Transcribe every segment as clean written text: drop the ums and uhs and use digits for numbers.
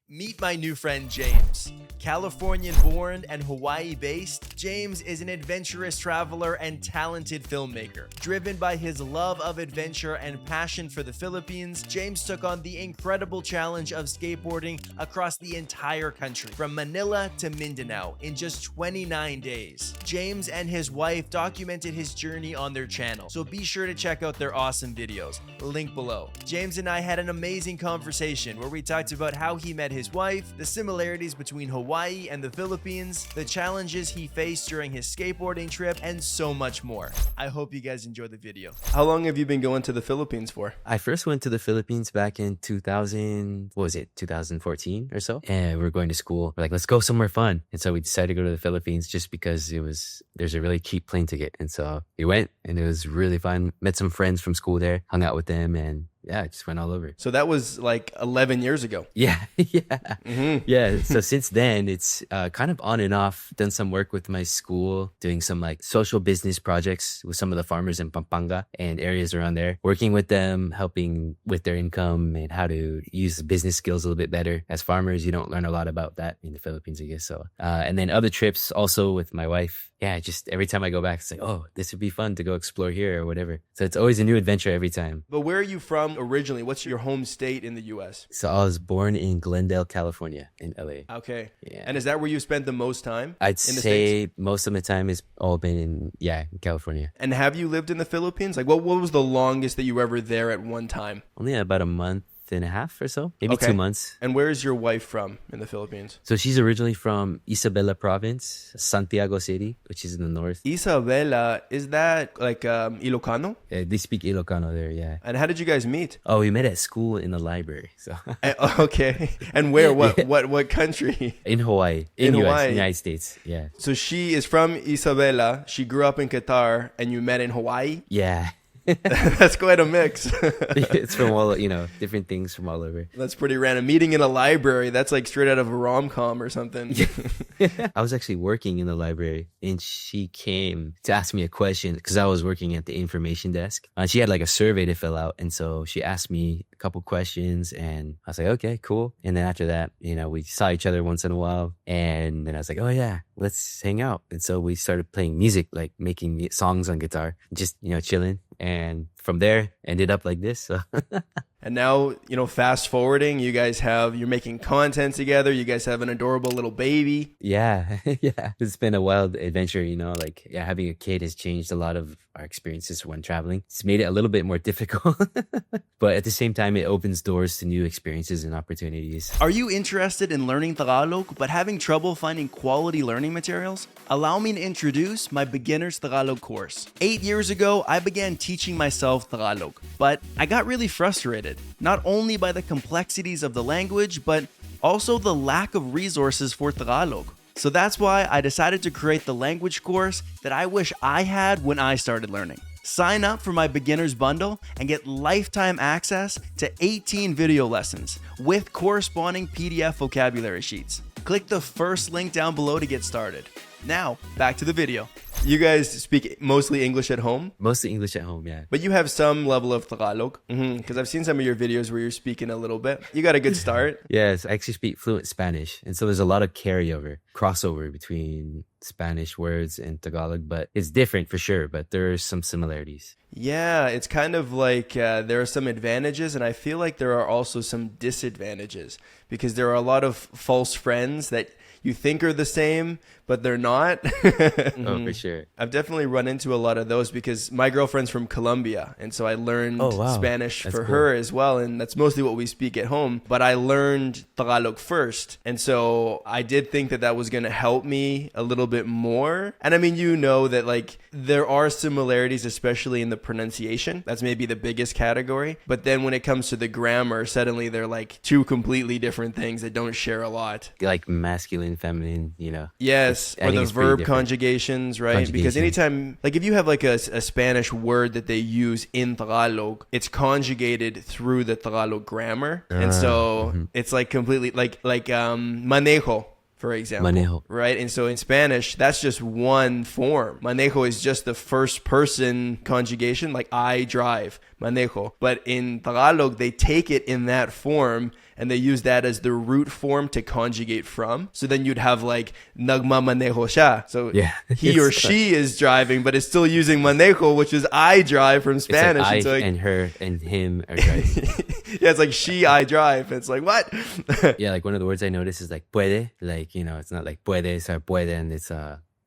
Meet my new friend James. Californian-born and Hawaii-based, James is an adventurous traveler and talented filmmaker. Driven by his love of adventure and passion for the Philippines, James took on the incredible challenge of skateboarding across the entire country, from Manila to Mindanao, in just 29 days. James and his wife documented his journey on their channel, so be sure to check out their awesome videos. Link below. James and I had an amazing conversation where we talked about how he met his wife, the similarities between Hawaii and the Philippines, the challenges he faced during his skateboarding trip, and so much more. I hope you guys enjoy the video. How long have you been going to the Philippines for? I first went to the Philippines back in 2014 or so. And we were going to school. We're like, let's go somewhere fun. And so we decided to go to the Philippines just because there's a really cheap plane ticket. And so we went and it was really fun. Met some friends from school there, hung out with them, and yeah, I just went all over. So that was like 11 years ago. Yeah, yeah. Yeah, so since then, it's kind of on and off. Done some work with my school, doing some like social business projects with some of the farmers in Pampanga and areas around there. Working with them, helping with their income and how to use business skills a little bit better. As farmers, you don't learn a lot about that in the Philippines, I guess. So, and then other trips also with my wife. Yeah, just every time I go back, it's like, oh, this would be fun to go explore here or whatever. So it's always a new adventure every time. But where are you from originally? What's your home state in the U.S.? So I was born in Glendale, California, in LA. Okay. Yeah. And is that where you spent the most time? I'd in the say States? most of my time has all been in California. And have you lived in the Philippines? Like, what was the longest that you were ever there at one time? Only about a month and a half or so, maybe Okay. 2 months. And where is your wife from in the Philippines? So she's originally from Isabela province, Santiago City, which is in the north. Isabela, is that like Ilocano? They speak Ilocano there, yeah. And how did you guys meet? Oh, we met at school in the library. So Okay. And where? What? Yeah. What country? in Hawaii, In US, Hawaii. United States, yeah. So she is from Isabela. She grew up in Qatar, and you met in Hawaii. Yeah. That's quite a mix. It's from all, different things from all over. That's pretty random. Meeting in a library, that's like straight out of a rom-com or something. I was actually working in the library and she came to ask me a question because I was working at the information desk. She had like a survey to fill out. And so she asked me a couple questions and I was like, okay, cool. And then after that, we saw each other once in a while. And then I was like, oh yeah, let's hang out. And so we started playing music, like making songs on guitar, just, chilling. And from there, ended up like this. So. And now, fast forwarding, you're making content together. You guys have an adorable little baby. Yeah, yeah. It's been a wild adventure, having a kid has changed a lot of our experiences when traveling. It's made it a little bit more difficult, but at the same time, it opens doors to new experiences and opportunities. Are you interested in learning Tagalog but having trouble finding quality learning materials? Allow me to introduce my Beginner's Tagalog course. 8 years ago, I began teaching myself Tagalog, but I got really frustrated, not only by the complexities of the language, but also the lack of resources for Tagalog. So that's why I decided to create the language course that I wish I had when I started learning. Sign up for my beginner's bundle and get lifetime access to 18 video lessons with corresponding PDF vocabulary sheets. Click the first link down below to get started. Now, back to the video. You guys speak mostly English at home? Mostly English at home, yeah. But you have some level of Tagalog? Because I've seen some of your videos where you're speaking a little bit. You got a good start. Yes, I actually speak fluent Spanish. And so there's a lot of crossover between Spanish words and Tagalog. But it's different for sure, but there are some similarities. Yeah, it's kind of like there are some advantages, and I feel like there are also some disadvantages. Because there are a lot of false friends that you think are the same, but they're not. Oh, for sure. I've definitely run into a lot of those because my girlfriend's from Colombia. And so I learned Spanish for her as well. And that's mostly what we speak at home. But I learned Tagalog first. And so I did think that was going to help me a little bit more. And I mean, that like there are similarities, especially in the pronunciation. That's maybe the biggest category. But then when it comes to the grammar, suddenly they're like two completely different things that don't share a lot. Like masculine, feminine, Yes. I Or think the it's pretty verb different. conjugations, right? Because anytime, like if you have like a Spanish word that they use in Tagalog, it's conjugated through the Tagalog grammar. And so it's like completely like manejo. for example. Manejo. Right? And so in Spanish, that's just one form. Manejo is just the first person conjugation, like I drive, manejo. But in Tagalog, they take it in that form and they use that as the root form to conjugate from. So then you'd have like nagmamanejo siya. So Yeah. he or she is driving, but it's still using manejo, which is I drive from Spanish. It's like And so, I like, and her and him are driving. yeah, it's like she, I drive. It's like, what? Yeah, like one of the words I noticed is like puede. Like, you know, it's not like puede, it's puede, and it's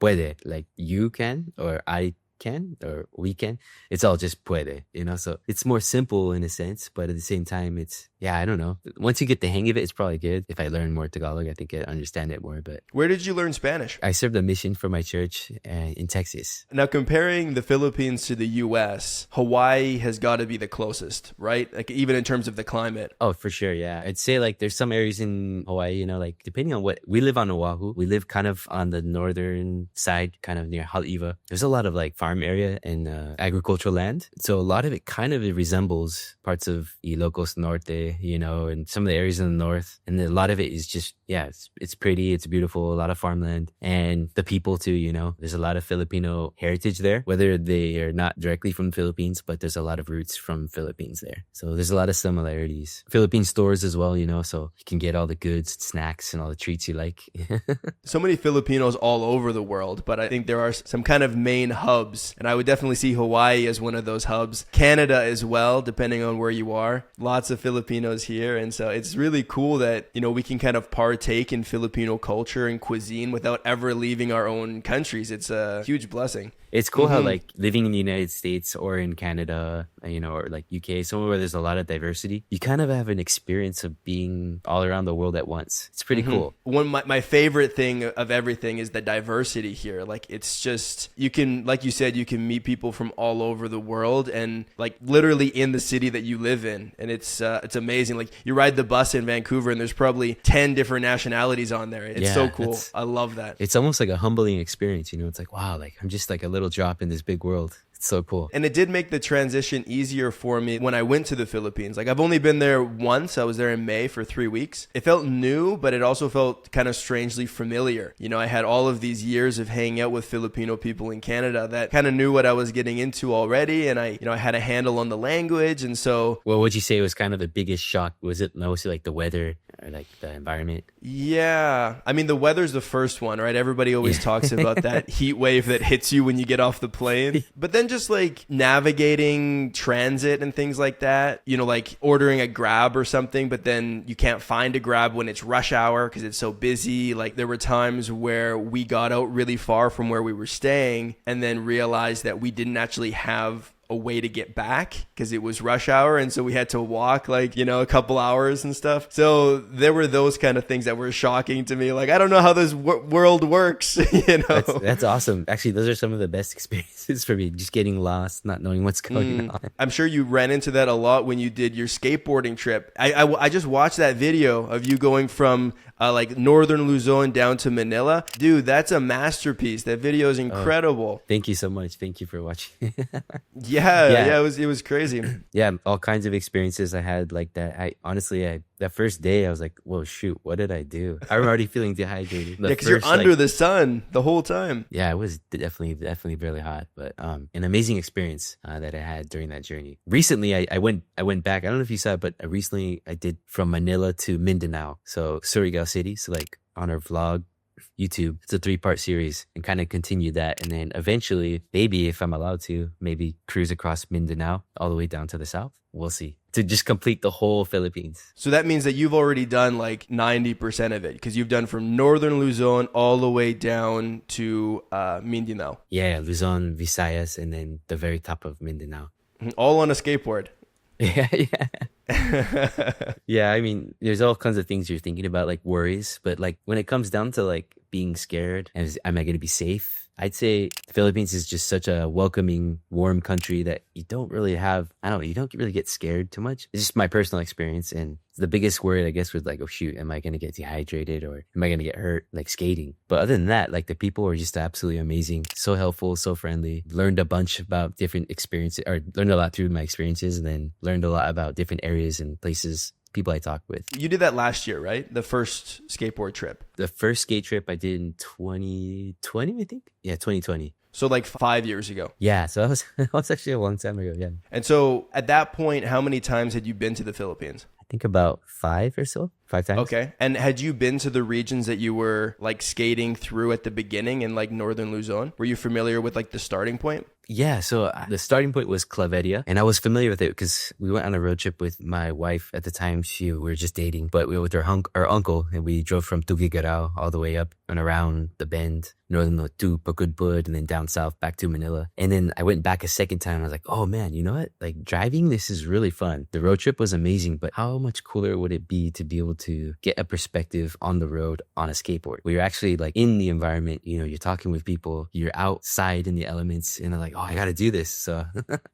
puede. Like you can, or I can, or we can. It's all just puede, you know? So it's more simple in a sense, but at the same time, it's, yeah, I don't know. Once you get the hang of it, it's probably good. If I learn more Tagalog, I think I understand it more. But Where did you learn Spanish? I served a mission for my church in Texas. Now, comparing the Philippines to the U.S., Hawaii has got to be the closest, right? Like even in terms of the climate. Oh, for sure, yeah. I'd say like there's some areas in Hawaii, you know, like depending on what, we live on Oahu. We live kind of on the northern side, kind of near Haleiwa. There's a lot of like farm area and agricultural land. So a lot of it kind of resembles parts of Ilocos Norte, you know, and some of the areas in the north. And a lot of it is just, yeah, it's pretty, it's beautiful, a lot of farmland. And the people too, you know, there's a lot of Filipino heritage there, whether they are not directly from the Philippines, but there's a lot of roots from Philippines there. So there's a lot of similarities. Philippine stores as well, you know, so you can get all the goods, snacks, and all the treats you like. So many Filipinos all over the world, but I think there are some kind of main hubs. And I would definitely see Hawaii as one of those hubs. Canada as well, depending on where you are. Lots of Filipinos here. And so it's really cool that, you know, we can kind of partake in Filipino culture and cuisine without ever leaving our own countries. It's a huge blessing. It's cool how like living in the United States or in Canada, you know, or like UK, somewhere where there's a lot of diversity, you kind of have an experience of being all around the world at once. It's pretty cool. My favorite thing of everything is the diversity here. Like it's just, you can, like you said, you can meet people from all over the world and like literally in the city that you live in. And it's amazing. Like you ride the bus in Vancouver and there's probably 10 different nationalities on there. It's so cool. I love that. It's almost like a humbling experience, you know. It's like, wow, like I'm just like a little drop in this big world. It's so cool. And it did make the transition easier for me when I went to the Philippines. Like I've only been there once. I was there in May for 3 weeks. It felt new, but it also felt kind of strangely familiar. You know, I had all of these years of hanging out with Filipino people in Canada that kind of knew what I was getting into already. And I had a handle on the language. And so... Well, would you say was kind of the biggest shock? Was it mostly like the weather or like the environment? Yeah. I mean, the weather's the first one, right? Everybody always talks about that heat wave that hits you when you get off the plane. But then just like navigating transit and things like that, you know, like ordering a Grab or something, but then you can't find a Grab when it's rush hour because it's so busy. Like there were times where we got out really far from where we were staying and then realized that we didn't actually have a way to get back because it was rush hour, and so we had to walk like, you know, a couple hours and stuff. So there were those kind of things that were shocking to me. Like I don't know how this world works. You know, that's awesome. Actually, those are some of the best experiences for me, just getting lost, not knowing what's going on. I'm sure you ran into that a lot when you did your skateboarding trip. I just watched that video of you going from like northern Luzon down to Manila. Dude, that's a masterpiece. That video is incredible. Thank you so much. Thank you for watching. Yeah, it was crazy. Yeah, all kinds of experiences I had like that. I honestly, that first day I was like, whoa, shoot, what did I do? I'm already feeling dehydrated. Yeah, because you're under the sun the whole time. Yeah, it was definitely really hot, but an amazing experience that I had during that journey. Recently, I went back. I don't know if you saw it, but recently I did from Manila to Mindanao, so Surigao City. So like on our vlog YouTube, it's a 3-part series, and kind of continue that, and then eventually, maybe if I'm allowed to, maybe cruise across Mindanao all the way down to the south. We'll see, to just complete the whole Philippines. So that means that you've already done like 90% of it, because you've done from northern Luzon all the way down to Mindanao. Yeah, Luzon, Visayas, and then the very top of Mindanao. All on a skateboard. Yeah. Yeah, I mean, there's all kinds of things you're thinking about, like worries, but like when it comes down to like being scared, am I going to be safe? I'd say the Philippines is just such a welcoming, warm country that you don't really you don't really get scared too much. It's just my personal experience. And the biggest worry, I guess, was like, oh shoot, am I going to get dehydrated or am I going to get hurt, like skating? But other than that, like the people were just absolutely amazing. So helpful, so friendly. Learned a bunch about different experiences, or learned a lot through my experiences, and then learned a lot about different areas and places people I talk with. You did that last year, right? The first skateboard trip. The first skate trip I did in 2020, I think. Yeah, 2020. So like 5 years ago. Yeah, so that was actually a long time ago. Yeah, And so at that point, how many times had you been to the Philippines? I think about 5 or so. 5 times. Okay. And had you been to the regions that you were like skating through at the beginning in like northern Luzon? Were you familiar with like the starting point? Yeah, so the starting point was Claveria, and I was familiar with it because we went on a road trip with my wife at the time. We were just dating, but we were with our uncle, and we drove from Tuguegarao all the way up and around the bend, northern to Pagudpud, and then down south back to Manila. And then I went back a second time. And I was like, oh man, you know what? Like driving, this is really fun. The road trip was amazing, but how much cooler would it be to be able to get a perspective on the road on a skateboard? Where you're actually like in the environment, you know, you're talking with people, you're outside in the elements, and they're like, oh, I got to do this. So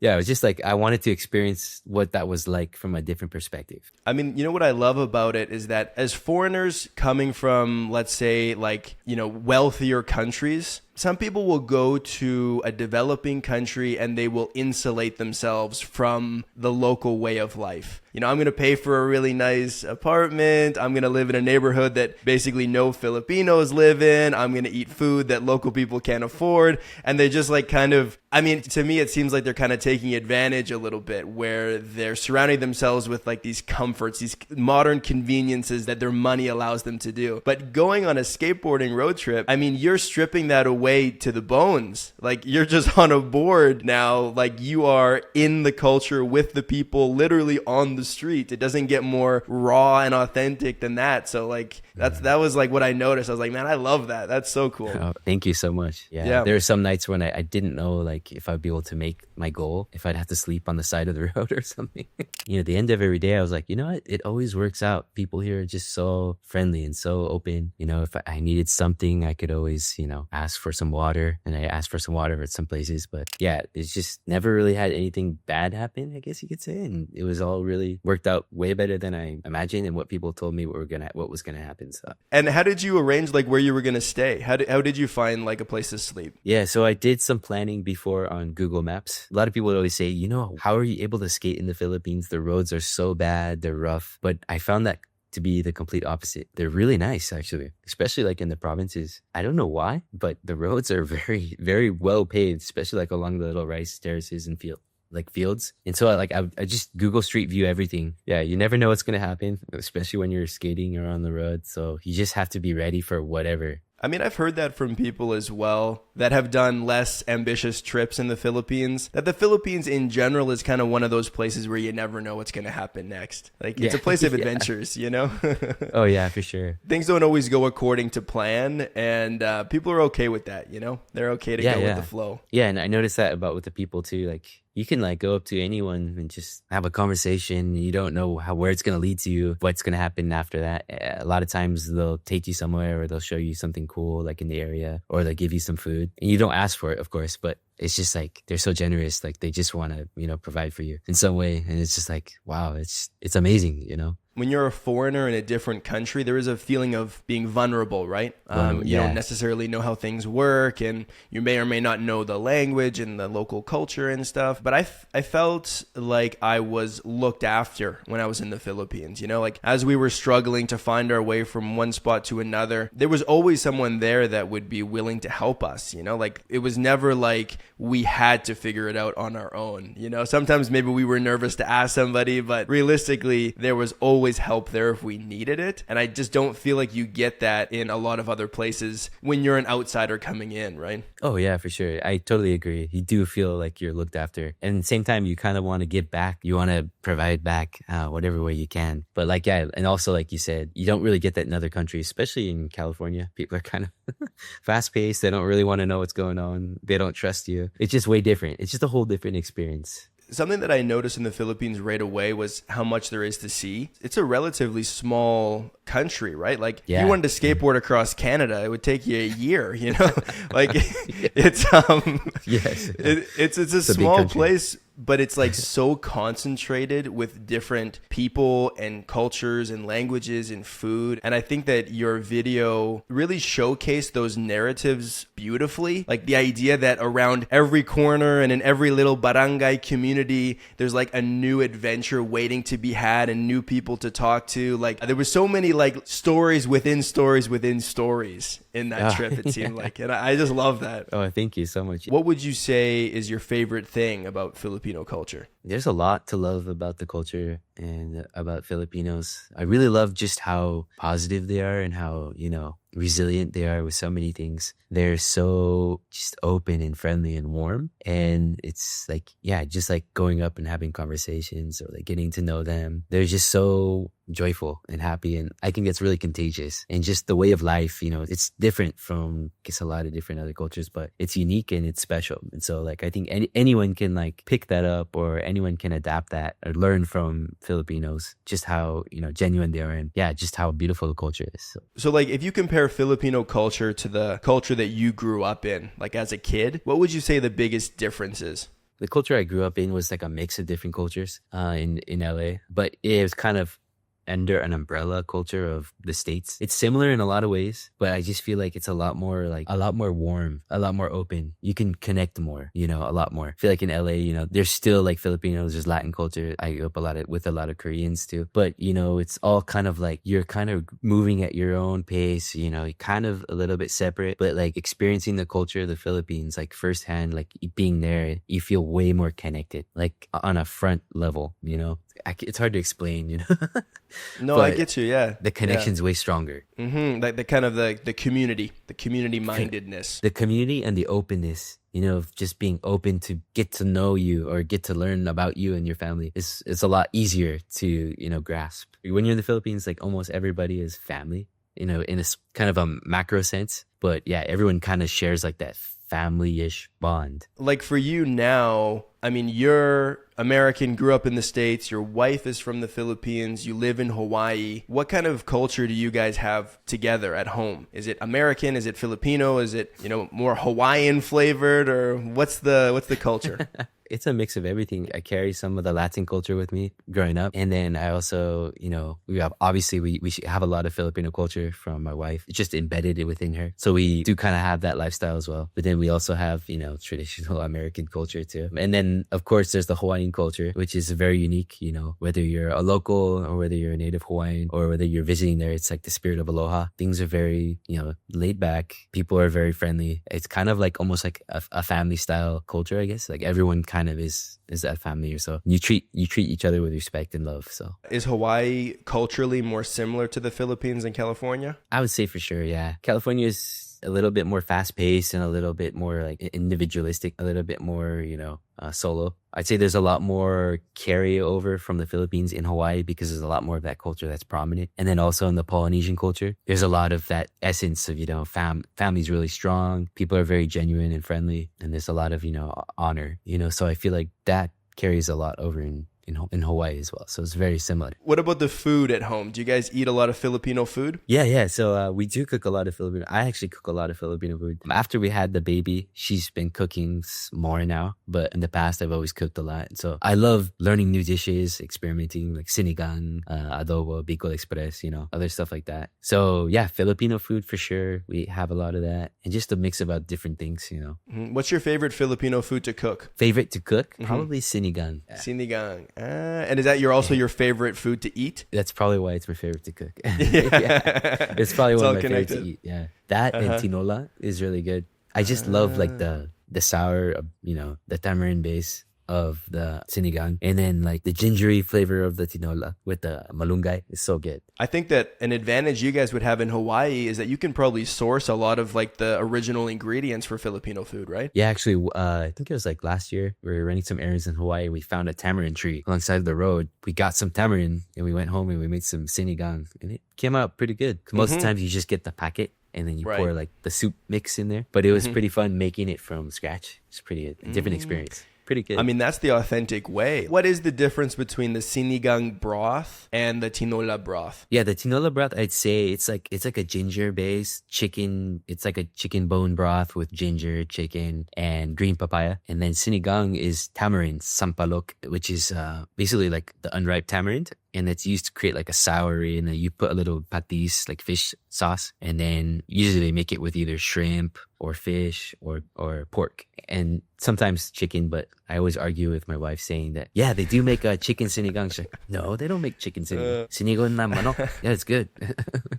yeah, it was just like, I wanted to experience what that was like from a different perspective. I mean, you know what I love about it is that as foreigners coming from, let's say, like, you know, wealthier countries, some people will go to a developing country and they will insulate themselves from the local way of life. You know, I'm going to pay for a really nice apartment. I'm going to live in a neighborhood that basically no Filipinos live in. I'm going to eat food that local people can't afford. And they just like kind of, I mean, to me, it seems like they're kind of taking advantage a little bit where they're surrounding themselves with like these comforts, these modern conveniences that their money allows them to do. But going on a skateboarding road trip, I mean, you're stripping that away to the bones. Like you're just on a board now, like you are in the culture with the people literally on the street. It doesn't get more raw and authentic than that. So like that was like what I noticed. I was like, man, I love that. That's so cool. Oh, thank you so much. Yeah. There were some nights when I didn't know like if I'd be able to make my goal, if I'd have to sleep on the side of the road or something. You know, at the end of every day, I was like, you know what? It always works out. People here are just so friendly and so open. You know, if I needed something, I could always, you know, ask for some water, and I asked for some water at some places. But yeah, it's just never really had anything bad happen, I guess you could say. And it was all really worked out way better than I imagined and what people told me what was gonna happen. So. And how did you arrange like where you were gonna stay? How did you find like a place to sleep? Yeah, so I did some planning before on Google Maps. A lot of people would always say, you know, how are you able to skate in the Philippines? The roads are so bad, they're rough. But I found that to be the complete opposite. They're really nice, actually, especially like in the provinces. I don't know why, but the roads are very, very well paved, especially like along the little rice terraces and fields. And so I just Google Street View everything. Yeah, you never know what's going to happen, especially when you're skating or on the road. So you just have to be ready for whatever. I mean, I've heard that from people as well that have done less ambitious trips in the Philippines, that the Philippines in general is kind of one of those places where you never know what's going to happen next. Like it's a place of adventures, you know? Oh yeah, for sure. Things don't always go according to plan, and people are okay with that, you know? They're okay to go with the flow. Yeah, and I noticed that with the people too. Like you can like go up to anyone and just have a conversation. You don't know where it's going to lead to you, what's going to happen after that. A lot of times they'll take you somewhere or they'll show you something cool like in the area, or they'll give you some food. And you don't ask for it, of course, but it's just like they're so generous. Like they just want to, you know, provide for you in some way. And it's just like, wow, it's amazing, you know? When you're a foreigner in a different country, there is a feeling of being vulnerable, right? You don't necessarily know how things work, and you may or may not know the language and the local culture and stuff. But I felt like I was looked after when I was in the Philippines. You know, like as we were struggling to find our way from one spot to another, there was always someone there that would be willing to help us. You know, like it was never like we had to figure it out on our own. You know, sometimes maybe we were nervous to ask somebody, but realistically, there was always help there if we needed it. And I just don't feel like you get that in a lot of other places when you're an outsider coming in, right? Oh yeah, for sure. I totally agree. You do feel like you're looked after. And at the same time, you kind of want to give back. You want to provide back whatever way you can. But like, yeah, and also like you said, you don't really get that in other countries, especially in California. People are kind of fast paced. They don't really want to know what's going on. They don't trust you. It's just way different. It's just a whole different experience. Something that I noticed in the Philippines right away was how much there is to see. It's a relatively small country, right? Like if you wanted to skateboard across Canada, it would take you a year, you know? Like it's a small place, but it's like so concentrated with different people and cultures and languages and food. And I think that your video really showcased those narratives beautifully. Like the idea that around every corner and in every little barangay community, there's like a new adventure waiting to be had and new people to talk to. Like there were so many like stories within stories within stories in that trip, it seemed like. And I just love that. Oh, thank you so much. What would you say is your favorite thing about Filipino culture? There's a lot to love about the culture and about Filipinos. I really love just how positive they are and how, resilient they are with so many things. They're so just open and friendly and warm. And it's like, just like going up and having conversations or like getting to know them. They're just so joyful and happy. And I think it's really contagious. And just the way of life, it's different from, I guess, a lot of different other cultures, but it's unique and it's special. And so like, I think anyone can like pick that up, or anyone can adapt that or learn from Filipinos, just how, genuine they are, and just how beautiful the culture is. So like, if you compare Filipino culture to the culture that you grew up in, like as a kid, what would you say the biggest difference is? The culture I grew up in was like a mix of different cultures in LA, but it was kind of under an umbrella culture of the States. It's similar in a lot of ways, but I just feel like it's a lot more warm, a lot more open. You can connect more, a lot more. I feel like in LA, there's still like Filipinos, there's Latin culture. I grew up with a lot of Koreans too. But, it's all kind of like you're kind of moving at your own pace, kind of a little bit separate, but like experiencing the culture of the Philippines, like firsthand, like being there, you feel way more connected, like on a front level, it's hard to explain, No, I get you. Yeah. The connection's way stronger. Mm-hmm. Like the kind of the community mindedness, the community and the openness, of just being open to get to know you or get to learn about you and your family. It's a lot easier to, grasp. When you're in the Philippines, like almost everybody is family, in a kind of a macro sense. But yeah, everyone kind of shares like that family-ish bond. Like for you now, I mean, you're American, grew up in the States, your wife is from the Philippines, you live in Hawaii. What kind of culture do you guys have together at home? Is it American? Is it Filipino? Is it, more Hawaiian flavored, or what's the culture? It's a mix of everything. I carry some of the Latin culture with me growing up. And then I also, we have a lot of Filipino culture from my wife. It's just embedded within her. So we do kind of have that lifestyle as well. But then we also have, traditional American culture too. And then, of course, there's the Hawaiian culture, which is very unique, whether you're a local or whether you're a native Hawaiian or whether you're visiting there, it's like the spirit of aloha. Things are very, laid back. People are very friendly. It's kind of like almost like a family style culture, I guess. Like everyone kind of is that family or so. You treat each other with respect and love. So is Hawaii culturally more similar to the Philippines and California? I would say for sure, yeah. California is a little bit more fast-paced and a little bit more like individualistic, a little bit more, solo. I'd say there's a lot more carryover from the Philippines in Hawaii because there's a lot more of that culture that's prominent. And then also in the Polynesian culture, there's a lot of that essence of, family's really strong. People are very genuine and friendly. And there's a lot of, honor, so I feel like that carries a lot over in Hawaii as well. So it's very similar. What about the food at home? Do you guys eat a lot of Filipino food? Yeah. So we do cook a lot of Filipino. I actually cook a lot of Filipino food. After we had the baby, she's been cooking more now. But in the past, I've always cooked a lot. So I love learning new dishes, experimenting like sinigang, adobo, Bicol Express, other stuff like that. So yeah, Filipino food for sure. We have a lot of that. And just a mix about different things, What's your favorite Filipino food to cook? Favorite to cook? Probably sinigang. Yeah. Sinigang. And is that also your favorite food to eat? That's probably why it's my favorite to cook. Yeah. It's probably one of my favorites to eat. Yeah. That and tinola is really good. I just love like the sour, the tamarind base of the sinigang, and then like the gingery flavor of the tinola with the malunggay is so good. I think that an advantage you guys would have in Hawaii is that you can probably source a lot of like the original ingredients for Filipino food, right? Yeah, actually, I think it was like last year we were running some errands in Hawaii. We found a tamarind tree alongside the road. We got some tamarind and we went home and we made some sinigang, and it came out pretty good. 'Cause most of the times you just get the packet and then you pour like the soup mix in there. But it was pretty fun making it from scratch. It's pretty a different experience. pretty good. I mean, that's the authentic way. What is the difference between the sinigang broth and the tinola broth? Yeah, the tinola broth, I'd say it's like a ginger based chicken. It's like a chicken bone broth with ginger, chicken, and green papaya. And then sinigang is tamarind, sampalok, which is basically like the unripe tamarind. And it's used to create like a soury, and then you put a little patis, like fish sauce, and then usually they make it with either shrimp or fish or pork, and sometimes chicken. But I always argue with my wife saying that, yeah, they do make a chicken sinigang. She's like, no, they don't make chicken sinigang. Sinigang na manok. Yeah, it's good.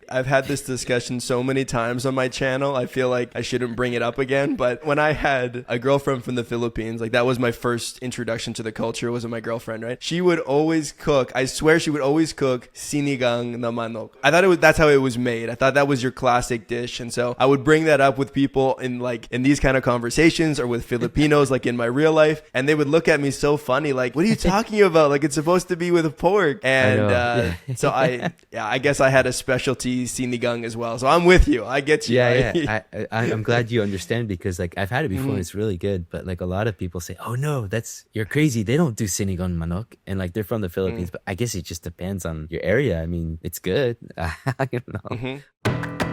I've had this discussion so many times on my channel. I feel like I shouldn't bring it up again. But when I had a girlfriend from the Philippines, like that was my first introduction to the culture, was with my girlfriend, right? She would always cook. I swear she would always cook sinigang na manok. I thought that's how it was made. I thought that was your classic dish. And so I would bring that up with people in these kind of conversations, or with Filipinos, like in my real life. And they would look at me so funny, like, what are you talking about? Like, it's supposed to be with pork. And so I guess I had a specialty sinigang as well. So I'm with you. I get you. Yeah. I'm glad you understand, because like I've had it before and it's really good. But like a lot of people say, oh no, you're crazy. They don't do sinigang manok. And like they're from the Philippines. But I guess it just depends on your area. I mean, it's good. I don't know.